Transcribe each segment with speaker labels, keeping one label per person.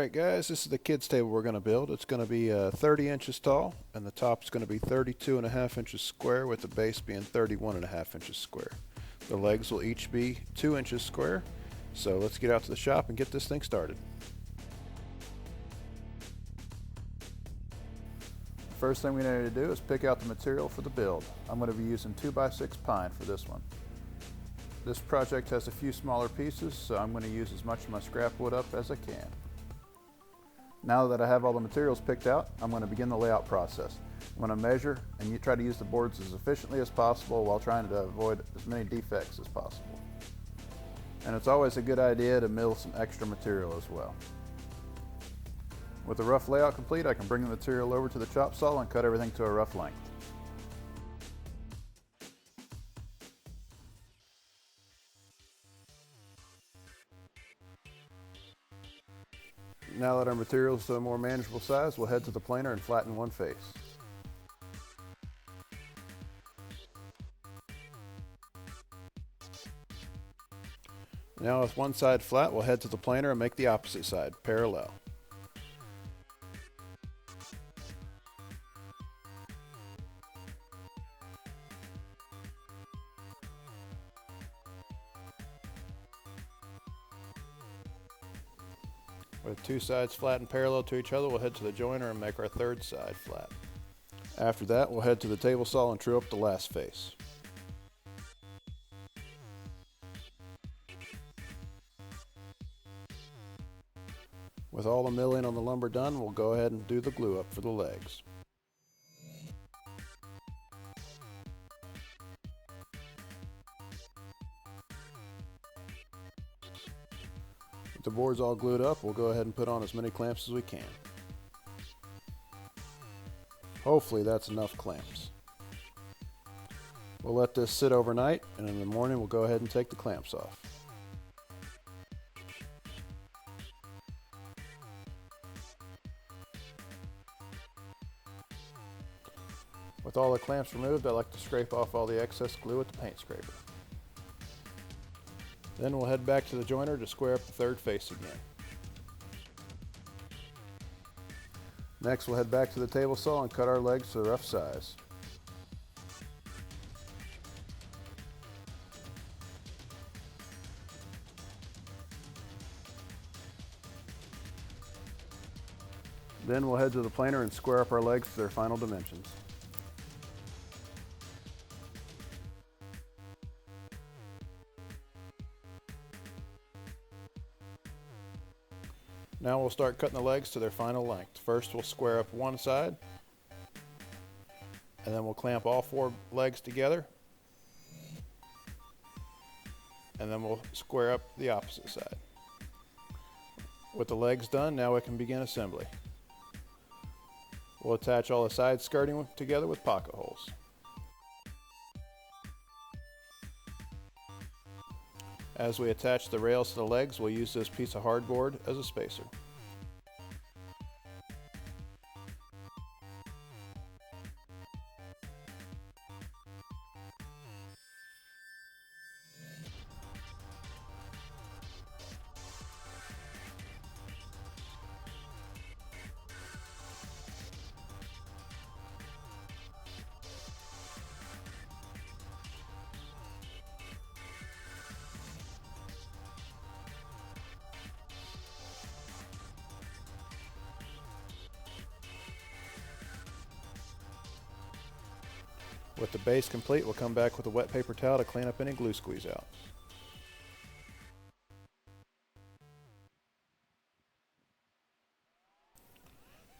Speaker 1: Alright guys, this is the kids table we're going to build. It's going to be 30 inches tall, and the top's going to be 32.5 inches square, with the base being 31.5 inches square. The legs will each be 2 inches square. So let's get out to the shop and get this thing started. First thing we need to do is pick out the material for the build. I'm going to be using 2x6 pine for this one. This project has a few smaller pieces, so I'm going to use as much of my scrap wood up as I can. Now that I have all the materials picked out, I'm going to begin the layout process. I'm going to measure and try to use the boards as efficiently as possible while trying to avoid as many defects as possible. And it's always a good idea to mill some extra material as well. With the rough layout complete, I can bring the material over to the chop saw and cut everything to a rough length. Now that our material is to a more manageable size, we'll head to the planer and flatten one face. Now with one side flat, we'll head to the planer and make the opposite side parallel. With two sides flat and parallel to each other, we'll head to the joiner and make our third side flat. After that, we'll head to the table saw and true up the last face. With all the milling on the lumber done, we'll go ahead and do the glue up for the legs. With the boards all glued up, we'll go ahead and put on as many clamps as we can. Hopefully that's enough clamps. We'll let this sit overnight, and in the morning we'll go ahead and take the clamps off. With all the clamps removed, I like to scrape off all the excess glue with the paint scraper. Then we'll head back to the joiner to square up the third face again. Next, we'll head back to the table saw and cut our legs to the rough size. Then we'll head to the planer and square up our legs to their final dimensions. Now we'll start cutting the legs to their final length. First we'll square up one side, and then we'll clamp all four legs together, and then we'll square up the opposite side. With the legs done, now we can begin assembly. We'll attach all the side skirting together with pocket holes. As we attach the rails to the legs, we'll use this piece of hardboard as a spacer. With the base complete, we'll come back with a wet paper towel to clean up any glue squeeze out.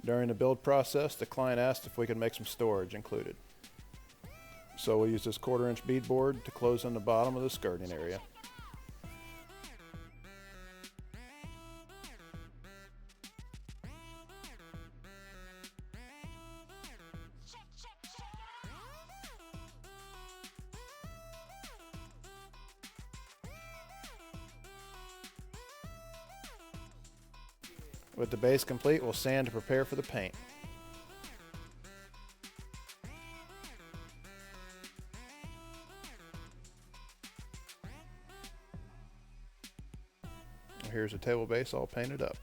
Speaker 1: During the build process, the client asked if we could make some storage included. So we'll use this 1/4-inch beadboard to close in the bottom of the skirting area. With the base complete, we'll sand to prepare for the paint. Here's the table base all painted up.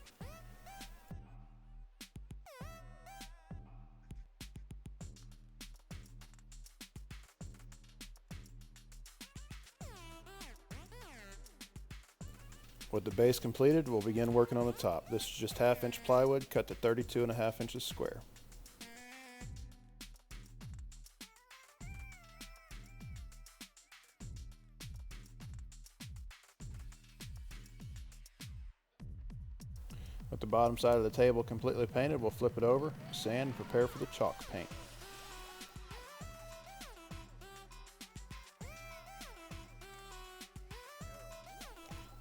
Speaker 1: With the base completed, we'll begin working on the top. This is just 1/2 inch plywood cut to 32.5 inches square. With the bottom side of the table completely painted, we'll flip it over, sand, and prepare for the chalk paint.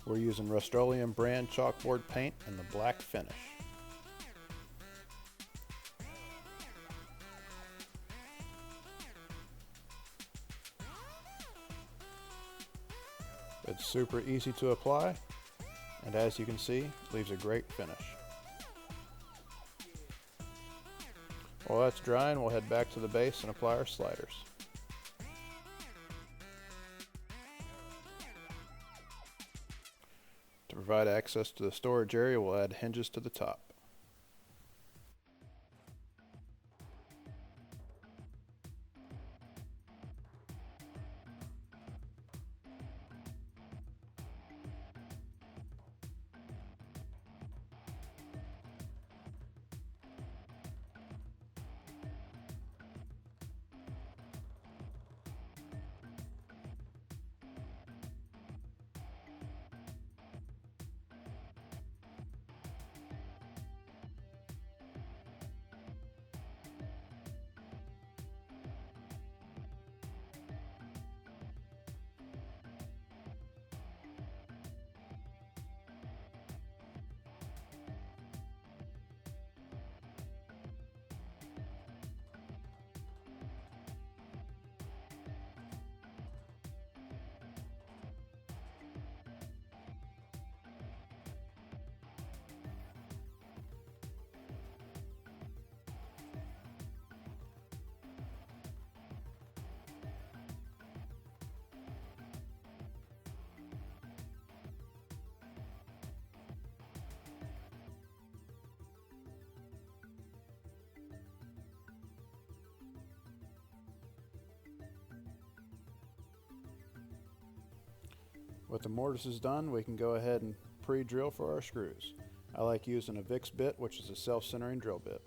Speaker 1: We're using Rust-Oleum brand chalkboard paint in the black finish. It's super easy to apply, and as you can see, leaves a great finish. While that's drying, we'll head back to the base and apply our sliders. To provide access to the storage area, we'll add hinges to the top. With the mortises done, we can go ahead and pre-drill for our screws. I like using a Vicks bit, which is a self-centering drill bit.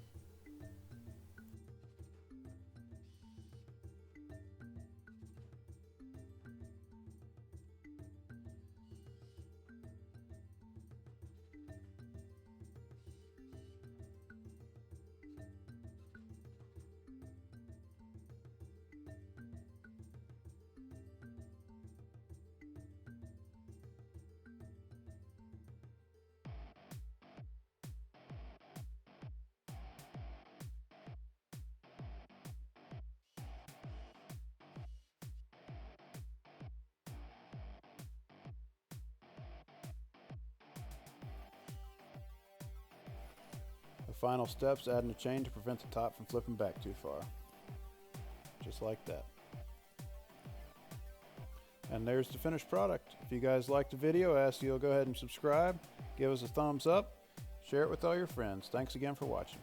Speaker 1: The final step's adding a chain to prevent the top from flipping back too far. Just like that. And there's the finished product. If you guys liked the video, I ask you to go ahead and subscribe, give us a thumbs up, share it with all your friends. Thanks again for watching.